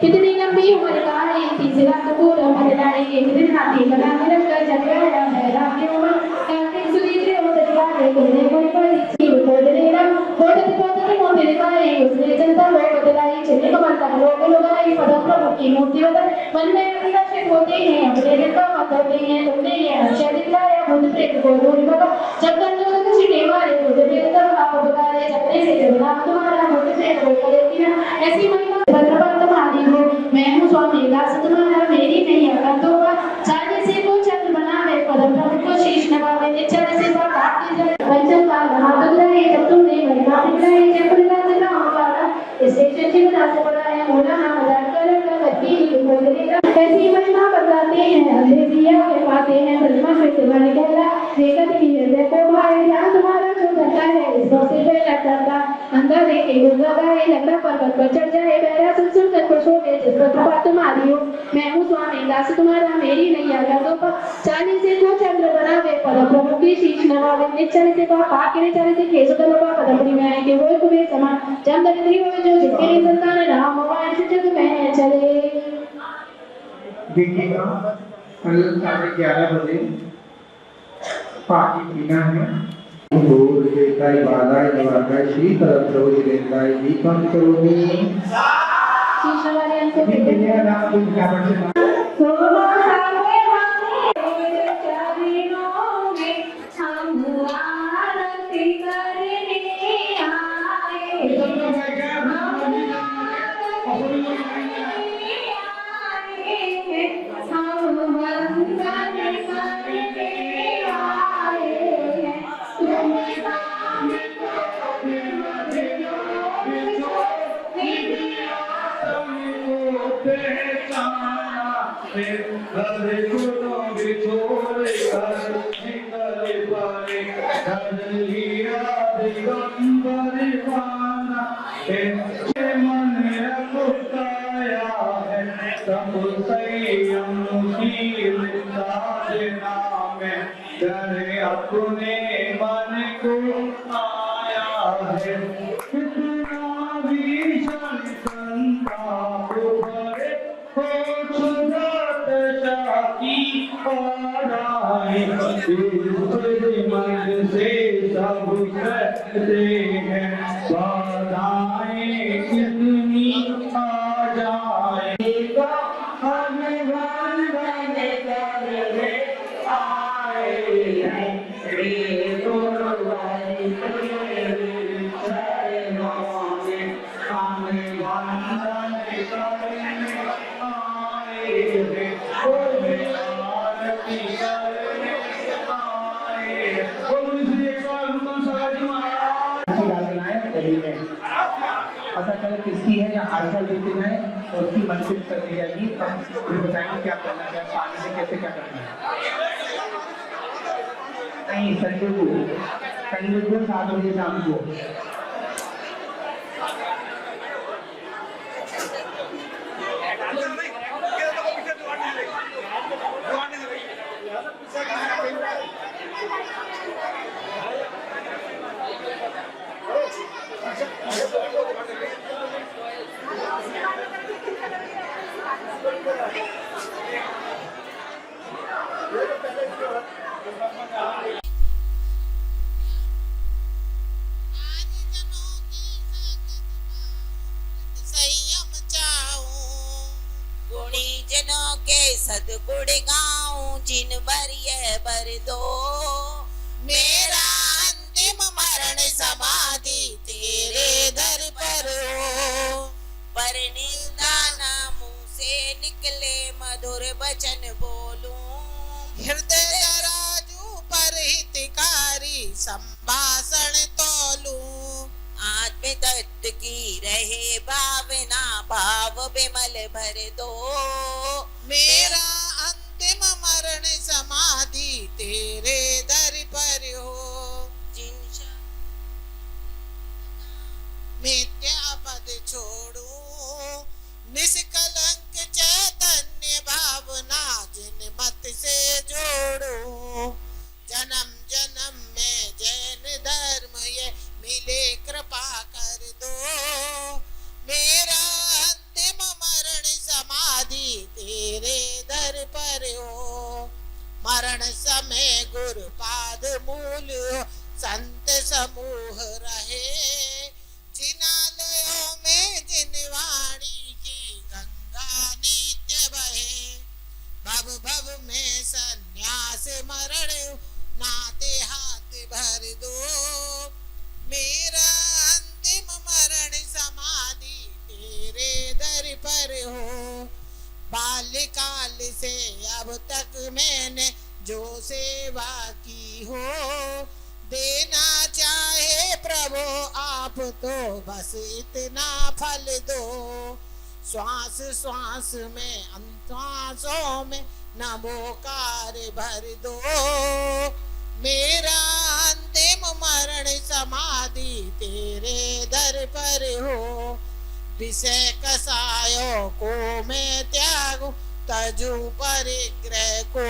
कितनी लंबी उम्र का है तीसरा कपूर हमारे लाए एक दिन हाथी बना के रखकर चल गया है राम की उम्र काफी सुधीरे हो तरीका है तुमने कोई परीक्षी खोदने ना खोदते मोटे दिखाए उसने जनता को बदलाई चलने को बनता है लोग आई पदम प्रभु की मूर्ति बदल मन में अभिलाषित होते हैं अपने दिल का मत होते हैं तुमने ये आशा दिखलाया खुद प्रेम को दूर बगा जब कर लो तो सीटे मारे खुद प्रेम का आप बगाए जबने से जबना तुम्हारा खुद प्रेम को करेगी ना ऐसी महिमा भद्रपद तुम्हारी हो मैं हूँ स्वामी दास तुम्हारा मेरी नहीं अगर तो चाहे से को चंद्र बनावे पदम प्रभु को शीश नवावे निचर से पर काट दे वचन का हाथ लगाए जब तुमने महिमा दिखलाई जब प्रकाश का वाला स्टेशन से बना से पड़ा है मोला नाम कर गति बोलेगा ऐसी महिमा बताते हैं अंधे दिया के पाते हैं ब्रह्मा से बन कहला देखत ही हृदय को भाई ध्यान तुम्हारा जो करता है इस से पहला करता अंदर देखे गुजर गए लंबा पर्वत पर चढ़ जाए बहरा सुन कर खुश हो गए जिस पर कृपा तुम्हारी हो मैं हूँ स्वामी दास तुम्हारा मेरी नहीं आगा तो चाली से को चंद्र बनावे पद प्रभु की शीश नवावे निचल से को पाके ने चले से केस कर बाबा पदमड़ी में आए के वो तुम्हें समान जब दरिद्री हो जो जिसके लिए संतान नाम मोबाइल से जग में चले। देखिएगा कल 11:30 बजे पानी पीना है दूर देताई बाधाई निवारताई श्री तरफ रोज देताई दीपम करोमी शीश वाले अंक भी दुनिया नाम की क्या बढ़ते अपने मन को आया है कितना भीषण संताप भरे हो सुंदर शाकी आराए इस मन से सब कहते हैं बाधाएं कितनी आ जाएगा हमें बंधन करने आए हैं पता चले किसकी है या आंसर देते जाए और उसकी मंजिल कर दी जाएगी हम बताएंगे क्या करना है पानी से कैसे क्या करना है। नहीं संजय को 7 बजे शाम को सदगुण गाऊं जिन बरिए बर दो मेरा अंतिम मरण समाधि तेरे दर पर हो पर निंदा ना मुंह से निकले मधुर वचन बोलूं हृदय राजू पर हितकारी संभाषण तोलूं आत्म तत्व की रहे भावना भाव विमल भर दो मेरा अंतिम मरण समाधि तेरे दर पर हो जिन मिथ्या पद छोड़ूं, निष्कलंक चैतन्य भावना जिन मत से जोड़ूं। जन्म जन्म में जैन धर्म ये मिले कृपा कर दो, मेरा अंतिम मरण समाधि तेरे दर पर हो। मरण समय गुरु पाद मूल हो, संत समूह रहे, जिनालयों में जिन वाणी की गंगा नित्य बहे। भव भव में संन्यास मरण नाते हाथ भर दो, मेरा अंतिम मरण समाधि तेरे दर पर हो। बाल्यकाल से अब तक मैंने जो सेवा की हो, देना चाहे प्रभु आप तो बस इतना फल दो। श्वास श्वास में अंतश्वासों में नमोकार भर दो, मेरा अंतिम मरण समाधि तेरे दर पर हो। विषय कसायों को मैं त्यागूं, तजू परिग्रह को,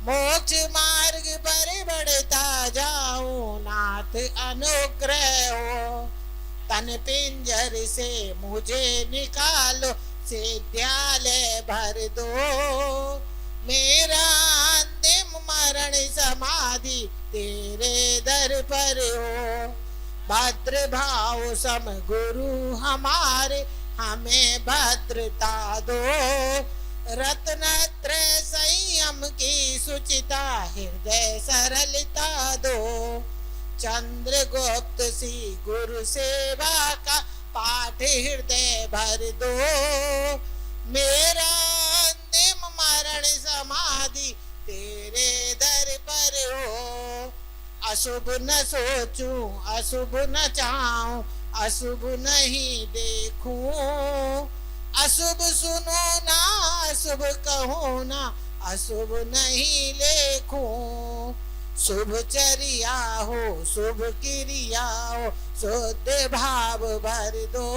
मोक्ष मार्ग पर बढ़ता जाऊं, नाथ अनुग्रह हो। तन पिंजर से मुझे निकालो, सिद्धालय भर दो, मेरा अंतिम मरण समाधि तेरे दर पर हो। भद्र भाव सम गुरु हमारे हमें भद्रता दो, रत्नत्रय संयम की सुचिता हृदय सरलता दो। चंद्रगुप्त सी गुरु सेवा का पाठ हृदय भर दो, मेरा अंतिम मरण समाधि तेरे दर पर हो। अशुभ न सोचूं, अशुभ न चाहूं, अशुभ नहीं देखूं, अशुभ सुनो ना, अशुभ कहो ना, अशुभ नहीं लेखूं। शुभ चर्या हो, शुभ क्रिया हो, शुद्ध भाव भर दो,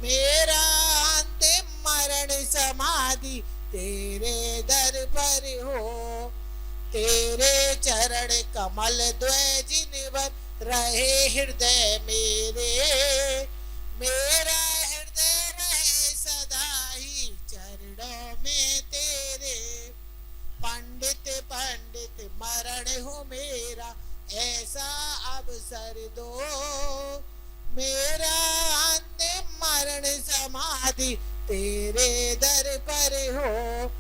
मेरा अंतिम मरण समाधि तेरे दर पर हो। तेरे चरण कमल द्वय जिनवर रहे हृदय मेरे, मेरा हृदय रहे सदा ही चरणों में तेरे। पंडित पंडित मरण हो मेरा, ऐसा अवसर दो, मेरा अंतिम मरण समाधि तेरे दर पर हो।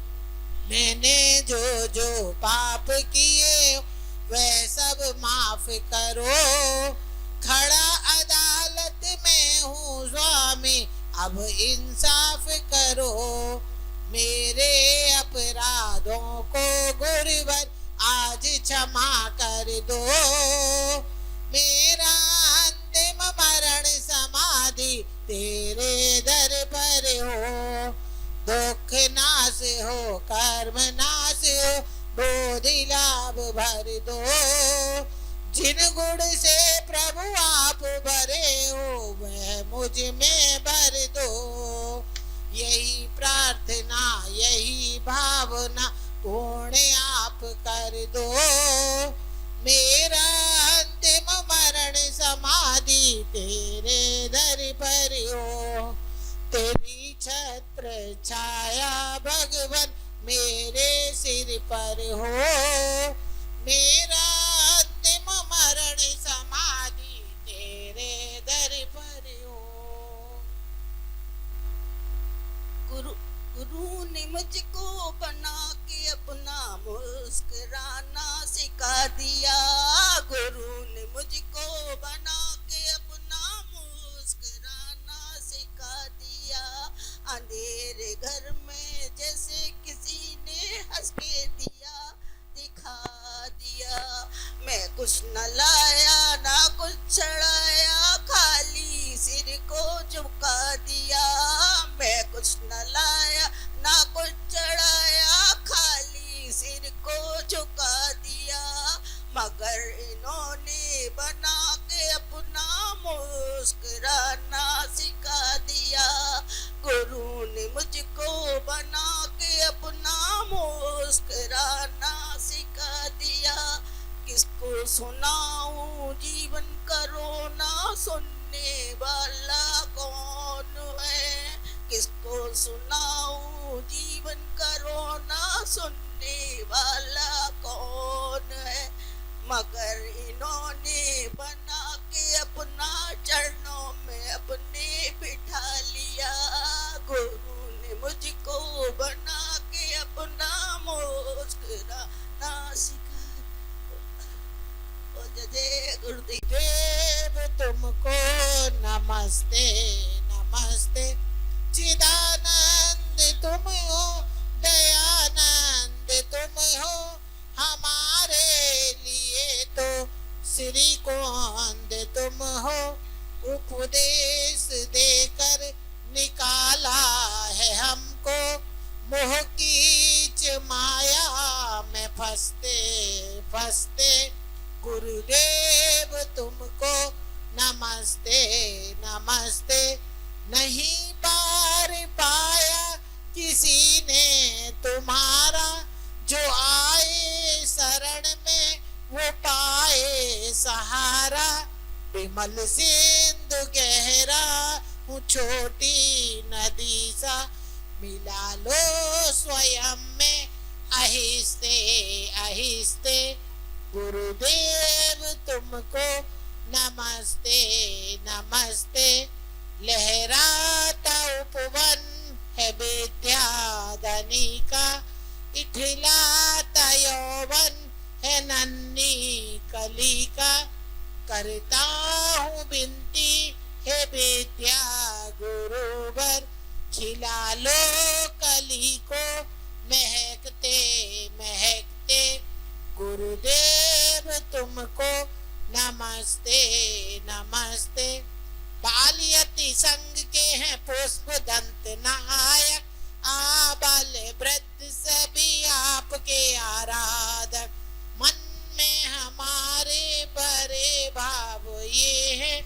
मैंने जो जो पाप किए वह सब माफ करो, खड़ा अदालत में हूँ स्वामी अब इंसाफ करो। मेरे अपराधों को गुरुवर आज क्षमा कर दो, मेरा अंतिम मरण समाधि तेरे दर पर हो। दुख नाश हो, कर्म नाश हो, बोधि लाभ भर दो, जिन गुण से प्रभु आप भरे हो वह मुझ में भर दो। यही प्रार्थना यही भावना पूर्ण आप कर दो, मेरा अंतिम मरण समाधि तेरे दर पर हो। तेरी छत्र छाया भगवन मेरे सिर पर हो, मेरा अंतिम मरण समाधि तेरे दर पर हो। गुरु ने मुझको बना के अपना मुस्कुराना सिखा दिया, गुरु ने मुझको बना के अपना मुस्कुराना सिखा दिया। अंधेरे घर में जैसे किसी ने हंस के दिया दिखा दिया। मैं कुछ न लाया ना कुछ चढ़ाया, खाली सिर को झुका दिया। मैं कुछ न लाया ना कुछ चढ़ाया, खाली सिर को झुका दिया। मगर इन्होंने बना के वाला कौन है, किसको सुनाऊं जीवन का रोना, सुनने वाला कौन है। मगर इन्होंने बना के अपना चरणों में अपने बिठा लिया, गुरु ने मुझको बना के अपना मुस्कुराना सिखा। जय गुरुदेव। देव तुमको नमस्ते नमस्ते, चिदानंद तुम हो, दयानंद तुम हो, हमारे लिए तो श्री गोविंद तुम हो। उपदेश देकर निकाला है हमको, मोह कीच माया में फंसते फंसते, गुरुदेव तुमको नमस्ते नमस्ते। नहीं पार पाया किसी ने तुम्हारा, जो आए शरण में वो पाए सहारा। विमल सिंधु गहरा हूँ छोटी नदी सा, मिला लो स्वयं में आहिस्ते आहिस्ते, गुरुदेव तुमको नमस्ते नमस्ते। लहराता उपवन है विद्याधनी का, इठलाता यौवन है नन्ही कली का। करता हूँ विनती है विद्या गुरुवर, खिला लो कली को महकते महकते, गुरुदेव तुमको नमस्ते नमस्ते। बालियति संग के हैं पुष्प दंत नायक, आबाल वृद्ध सभी आपके आराधक। मन में हमारे बड़े भाव ये है,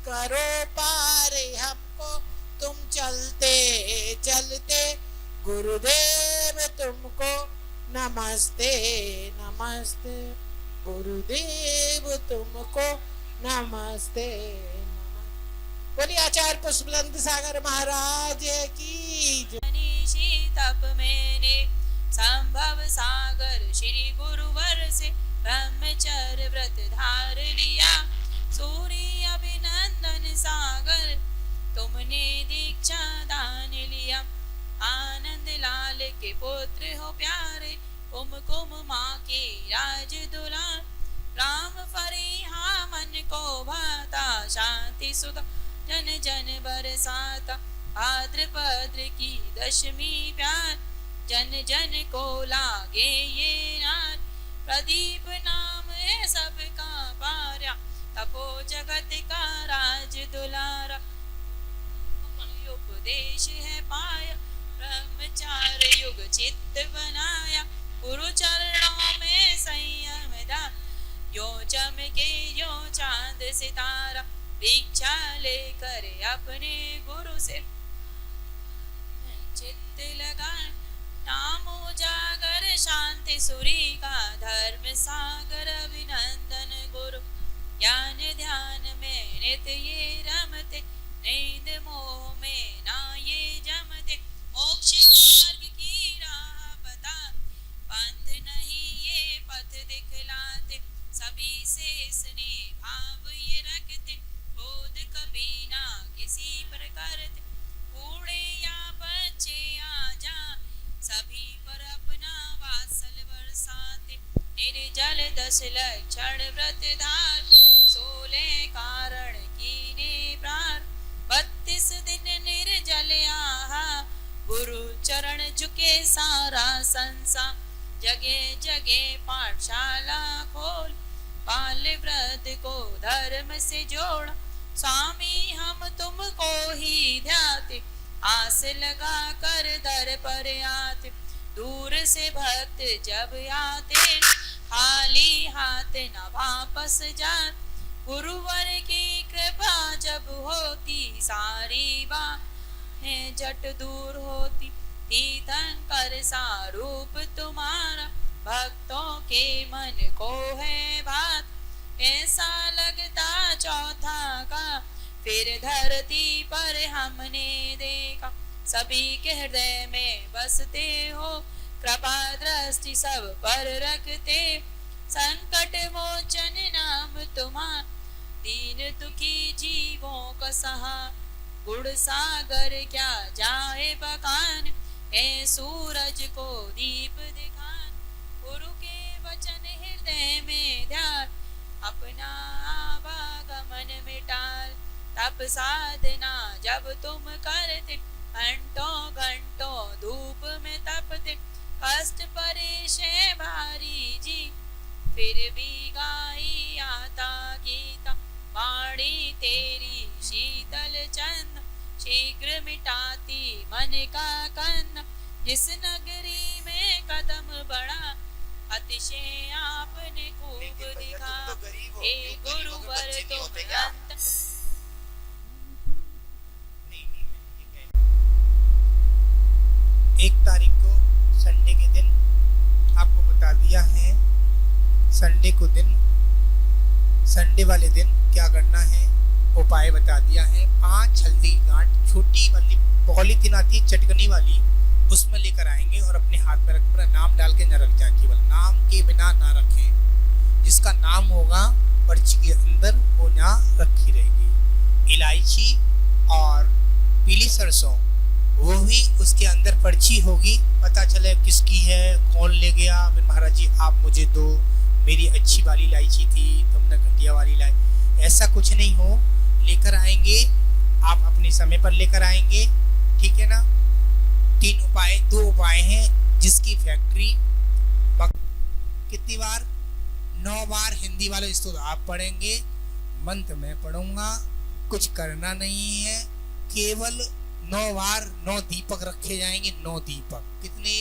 करो पार हमको तुम चलते चलते, गुरुदेव तुमको नमस्ते नमस्ते, गुरुदेव तुमको नमस्ते। बोलिए आचार्य पुष्पलंत सागर महाराज की जय। मनीषी तप मैंने संभव सागर, श्री गुरुवर से ब्रह्मचर्य व्रत धार लिया। सूर्य अभिनंदन सागर, तुमने दीक्षा दान लिया। आनंद लाल के पुत्र हो प्यारे, कुमकुम माँ के राज दुलार। राम फरिहा मन को भाता, शांति सुधा जन जन बरसाता। भाद्रपद की दशमी प्यार, जन जन को लागे ये नार। प्रदीप नाम है सबका पारा, तपो जगत का राज दुलारा। उपदेश है पाया, ब्रह्मचार्य युग चित्त बनाया। गुरु चरणों में संयम दान, यो चमके यो चांद सितारा। दीक्षा लेकर अपने गुरु से चित्त लगाए। नाम उजागर शांति सुरी का, धर्म सागर अभिनंदन गुरु। ज्ञान ध्यान में नित ये रमते, नींद मोह में ना ये जमते। मोक्ष मार्ग की राह बता, पंथ नहीं ये पथ दिखलाते। सभी से स्नेह भाव ये रखते, क्रोध कभी ना किसी पर करते। बूढ़े या बच्चे आ जा, सभी पर अपना वात्सल बरसाते। निर्जल 10 लक्षण व्रत धार, 16 कारण कीने प्रार। 32 दिन निर्जल आहा, गुरु चरण झुके सारा संसार। जगह जगह पाठशाला खोल, बाल व्रत को धर्म से जोड़। स्वामी हम तुमको ही ध्याते, आस लगा कर दर पर आते। दूर से भक्त जब आते, खाली हाथ न वापस जाते। गुरुवर की कृपा जब होती, सारी बातें जट दूर होती। तीर्थंकर सा रूप तुम्हारा, भक्तों के मन को है बात। ऐसा लगता चौथा का फिर धरती पर हमने देखा सभी के हृदय में बसते हो, कृपा दृष्टि सब पर रखते, संकट मोचन नाम तुम्हारा, दीन दुखी जीवों का सहा, गुण सागर क्या जाए बखान, है सूरज को दीप दिखान, गुरु के वचन हृदय में ध्यान, अपना आवागमन मिटाल, तप साधना जब तुम करते, घंटों घंटों धूप में तपते, कष्ट परेश है भारी जी, फिर भी गाई आता गीता, वाणी तेरी शीतल चंद, शीघ्र मिटाती मन का कंद, जिस नगरी में कदम बढ़ा, अतिशय आपने खूब दिखा, हे गुरुवर तुम अंत। 1 तारीख को संडे के दिन आपको बता दिया है, संडे वाले दिन क्या करना है, उपाय बता दिया है। 5 हल्दी गांठ छोटी वाली पॉलीथीन आती है चटकनी वाली, उसमें लेकर आएंगे और अपने हाथ में रख कर नाम डाल के न रख जाए, केवल नाम के बिना ना रखें, जिसका नाम होगा पर्ची के अंदर वो ना रखी रहेगी। इलायची और पीली सरसों वो भी उसके अंदर पर्ची होगी, पता चले किसकी है, कौन ले गया, फिर महाराज जी आप मुझे दो, मेरी अच्छी वाली इलायची थी, तुमने घटिया वाली लाई, ऐसा कुछ नहीं हो, लेकर आएंगे आप अपने समय पर लेकर आएंगे, ठीक है ना। 2 उपाय हैं, जिसकी फैक्ट्री कितनी बार 9 बार हिंदी वाले स्तोत्र आप पढ़ेंगे, मंत्र मैं पढ़ूंगा, कुछ करना नहीं है, केवल 9 बार 9 दीपक रखे जाएंगे। 9 दीपक कितने,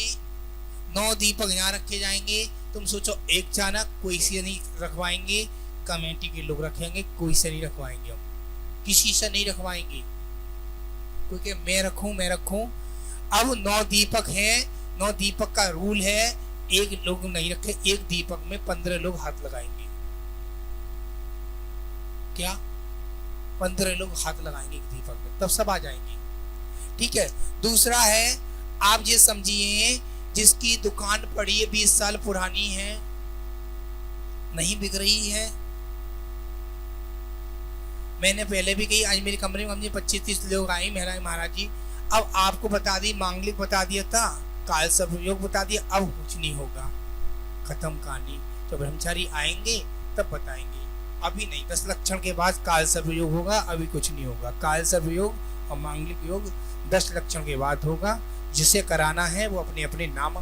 9 दीपक यहाँ रखे जाएंगे। तुम सोचो एक चानक कोई से नहीं रखवाएंगे, कमेटी के लोग रखेंगे, कोई से नहीं रखवाएंगे, हम किसी से नहीं रखवाएंगे, क्योंकि मैं रखूं। अब 9 दीपक है, 9 दीपक का रूल है, एक लोग नहीं रखे, एक दीपक में 15 लोग हाथ लगाएंगे, क्या 15 लोग हाथ लगाएंगे एक दीपक में, तब सब आ जाएंगे, ठीक है। दूसरा है, आप ये समझिए जिसकी दुकान पड़ी है 20 साल पुरानी है, नहीं बिक रही है, मैंने पहले भी कही, आज मेरी कंपनी में 25-30 लोग आए, महाराज जी अब आपको बता दी, मांगलिक बता दिया था, काल सर्वयोग बता दिया, अब कुछ नहीं होगा, खत्म कहानी। तो ब्रह्मचारी आएंगे तब बताएंगे, अभी नहीं, 10 लक्षण के बाद काल सर्वयोग होगा, अभी कुछ नहीं होगा। काल सर्वयोग और मांगलिक योग 10 लक्षण के बाद होगा। जिसे कराना है वो अपने अपने नाम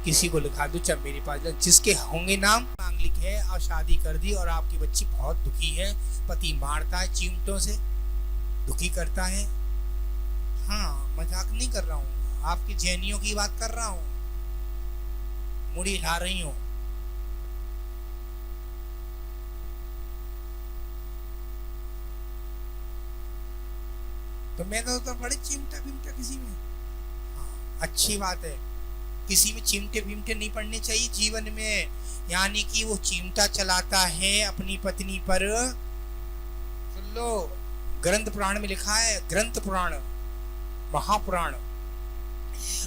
किसी को लिखा दो, चाहे मेरे पास, जिसके होंगे नाम, मांगलिक है और शादी कर दी और आपकी बच्ची बहुत दुखी है, पति मारता है, चिमटों से दुखी करता है, हाँ मजाक नहीं कर रहा हूँ, आपकी जैनियों की बात कर रहा हूँ, मुड़ी हिला रही हूँ, तो मैं तो बड़े चिमटा बिमटा किसी में, हाँ, अच्छी बात है, किसी में चिमटे बिमटे नहीं पड़ने चाहिए जीवन में। यानी कि वो चिमटा चलाता है अपनी पत्नी पर, सुन लो, ग्रंथ पुराण में लिखा है, ग्रंथ पुराण महापुराण,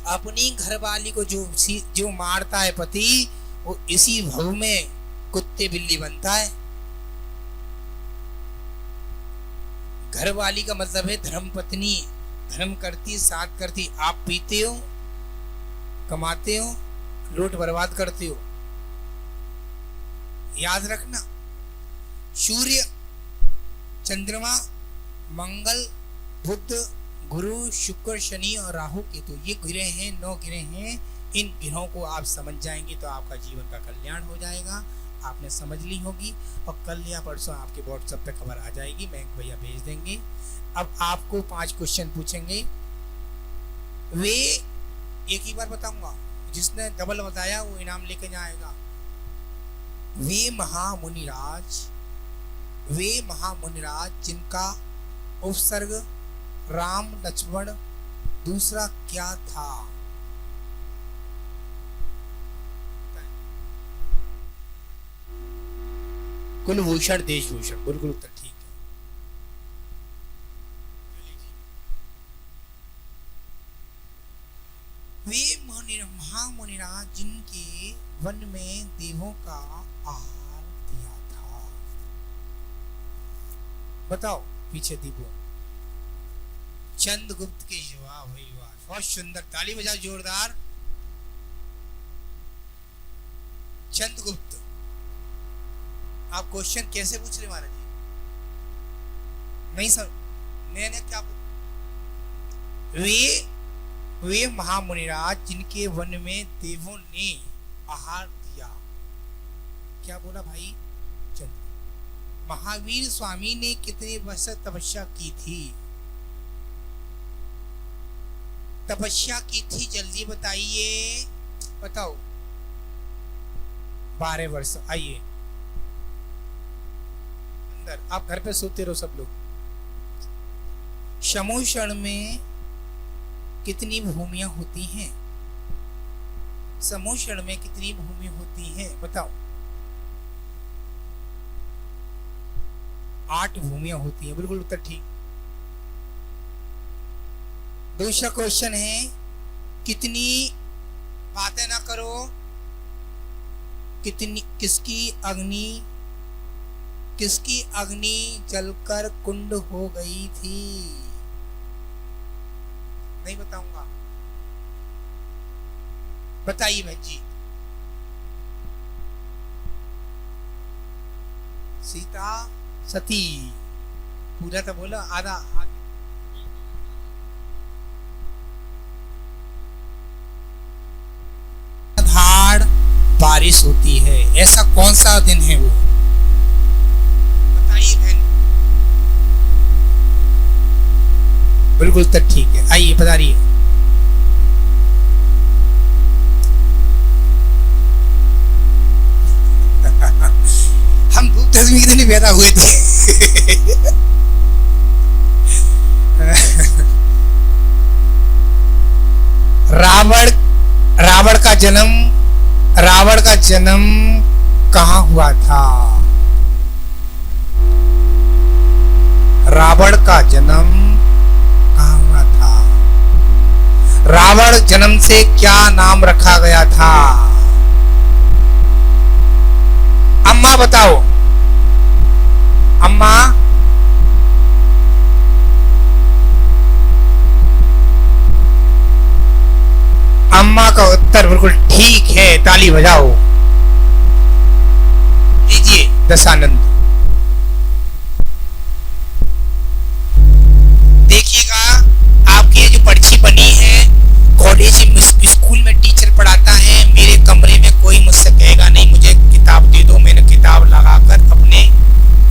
अपनी घरवाली को जो मारता है पति, वो इसी भव में कुत्ते बिल्ली बनता है। घरवाली का मतलब है धर्म पत्नी, धर्म करती, साथ करती, आप पीते हो, कमाते हो, लूट बर्बाद करते हो, याद रखना। सूर्य, चंद्रमा, मंगल, बुध, गुरु, शुक्र, शनि और राहु केतु, ये ग्रह हैं, 9 ग्रह हैं। इन ग्रहों को आप समझ जाएंगे तो आपका जीवन का कल्याण हो जाएगा, आपने समझ ली होगी, और कल या परसों आपके व्हाट्सएप पे खबर आ जाएगी, बैंक भैया भेज देंगे। अब आपको 5 क्वेश्चन पूछेंगे, वे एक ही बार बताऊंगा, जिसने डबल बताया वो इनाम लेके जाएगा। वे महामुनिराज जिनका उपसर्ग राम लक्ष्मण दूसरा क्या था? कुलभूषण, देशभूषण, बिल्कुल उत्तर ठीक है। वे महामुनिराज जिनके वन में देवों का आहार दिया था। बताओ पीछे दीपो। चंद्रगुप्त के वाह भाई वाह, बहुत सुंदर, ताली बजाओ जोरदार। चंद्रगुप्त, आप क्वेश्चन कैसे पूछ रहे महाराज जी? नहीं सर, मैंने क्या वे महामुनिराज जिनके वन में देवों ने आहार दिया। क्या बोला भाई? चंद्र। महावीर स्वामी ने कितने वर्ष तपस्या की थी? तपस्या की थी, जल्दी बताइए, बताओ। 12 वर्ष। आइए अंदर, आप घर पे सोते रहो सब लोग। समोषण में कितनी भूमियां होती हैं? समोषण में कितनी भूमि होती हैं बताओ? 8 भूमियां होती हैं, बिल्कुल उत्तर ठीक। दूसरा क्वेश्चन है, कितनी बातें ना करो, किसकी अग्नि जलकर कुंड हो गई थी? नहीं बताऊंगा, बताइए भाई जी। सीता सती। पूरा तो बोला, आधा धाड़ बारिश होती है, ऐसा कौन सा दिन है वो? बताइए बहन। बिल्कुल तो ठीक है, आइए बता रही है। हम धूप दसवीं के दिन पैदा हुए थे। रावण का जन्म कहाँ हुआ था? रावण का जन्म कहाँ हुआ था? रावण जन्म से क्या नाम रखा गया था? अम्मा बताओ, अम्मा। अम्मा का उत्तर बिल्कुल ठीक है, ताली बजाओ। लीजिए दशानंद। देखिएगा, आपकी ये जो पर्ची बनी है, कॉलेज स्कूल में टीचर पढ़ाता है, मेरे कमरे में कोई मुझसे कहेगा नहीं मुझे किताब दे दो, मैंने किताब लगाकर अपने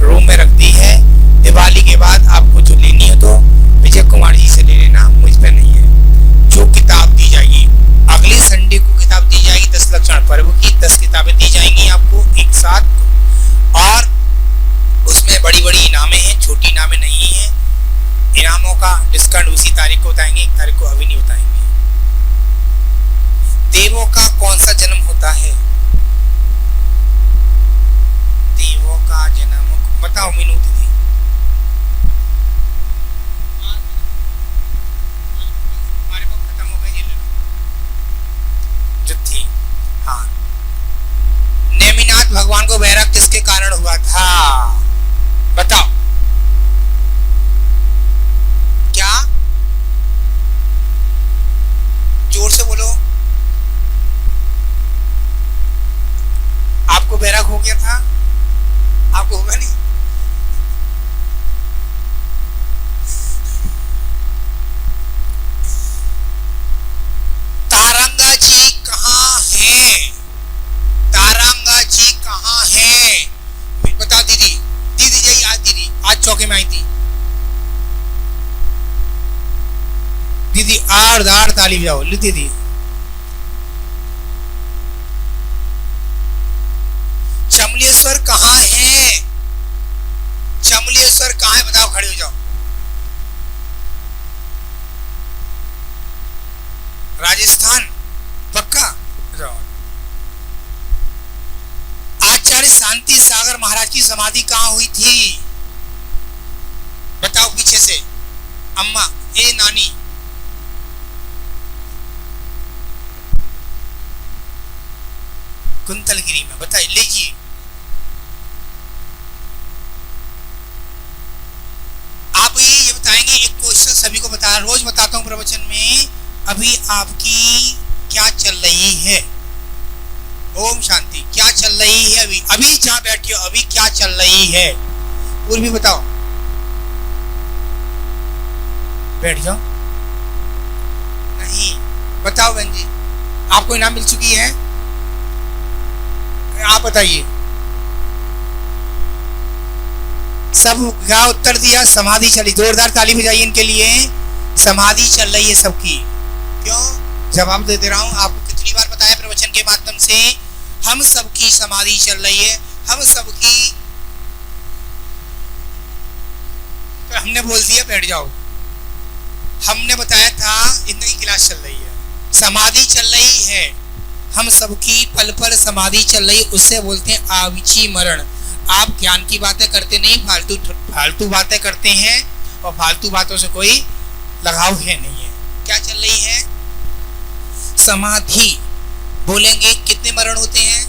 रूम में रख दी है। दिवाली के बाद आपको जो लेनी हो तो विजय कुमार जी से ले लेना, मुझ पे नहीं है। जो किताब दी जाएगी, अगले संडे को किताब दी जाएगी 10 लक्षण पर्व की, 10 किताबें दी जाएंगी आपको एक साथ, और उसमें बड़ी बड़ी इनामें हैं, छोटी इनामें नहीं है। इनामों का डिस्काउंट उसी तारीख को बताएंगे, 1 तारीख को अभी नहीं बताएंगे। देवों का कौन सा जन्म होता है? देवों का जन्म बताओ मीनू दीदी। हमारे पास खत्म हो गए, जो थी। हाँ, नेमिनाथ भगवान को वैराग किसके कारण हुआ था? बताओ। क्या? जोर से बोलो। आपको वैराग हो गया था? आपको होगा नहीं? तारंगा जी कहाँ हैं? तारंगा जी कहाँ हैं? बता दीदी। दीदी जी आज, दीदी आज चौके में आई थी दीदी। आड़ ताली बजाओ दीदी। चमलेश्वर कहाँ है? चमलेश्वर कहाँ है बताओ, खड़े हो जाओ। राजस्थान पक्का? आचार्य शांति सागर महाराज की समाधि कहाँ हुई थी? बताओ पीछे से। अम्मा, ए नानी, कुंतलगिरी में। बताइए, लीजिए। आप ये बताएंगे, एक क्वेश्चन सभी को रोज बताता हूँ प्रवचन में, अभी आपकी क्या चल रही है? ओम शांति। क्या चल रही है अभी? अभी जहाँ बैठी हो अभी क्या चल रही है? और भी बताओ। बैठ जाओ। नहीं बताओ बहन जी, आपको इनाम मिल चुकी है? आप बताइए। सब क्या उत्तर दिया? समाधि चली। जोरदार ताली बजाइए इनके लिए। समाधि चल रही है सबकी। क्यों? जवाब दे रहा हूं आपको। कितनी बार बताया प्रवचन के माध्यम से, हम सबकी समाधि चल रही है। हम सबकी, तो हमने बोल दिया बैठ जाओ। हमने बताया था इनकी क्लास चल रही है, समाधि चल रही है। हम सबकी पल पल समाधि चल रही है, उससे बोलते हैं आविची मरण। आप ज्ञान की बातें करते नहीं, फालतू बातें करते हैं, और फालतू बातों से कोई लगाव है नहीं है। क्या चल रही है? समाधि। बोलेंगे कितने मरण होते हैं?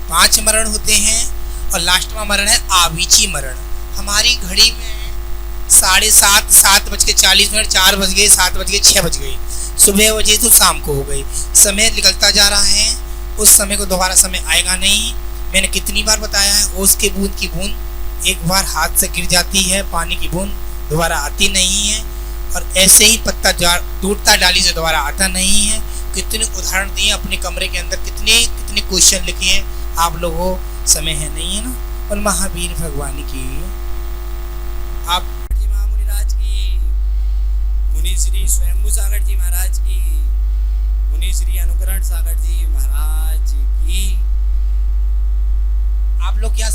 5 मरण होते हैं, और लास्टवा मरण है आविची मरण। हमारी घड़ी में 7:30, 7:40, 4 बज गए, 7 बज गए, 6 बज गए, सुबह बजे तो शाम को हो गई। समय निकलता जा रहा है, उस समय को दोबारा समय आएगा नहीं। मैंने कितनी बार बताया है, ओस के बूंद की बूंद एक बार हाथ से गिर जाती है, पानी की बूंद दोबारा आती नहीं है। और ऐसे ही पत्ता टूटता डाली से दोबारा आता नहीं है। कितने उदाहरण दिए अपने कमरे के अंदर, कितने क्वेश्चन लिखे हैं आप लोगों। समय है नहीं है ना। और महावीर भगवान की आप मुनिराज की, मुनि श्री स्वयंभू सागर जी महाराज की, मुनि श्री अनुकरण सागर जी महाराज की। आप लोग क्या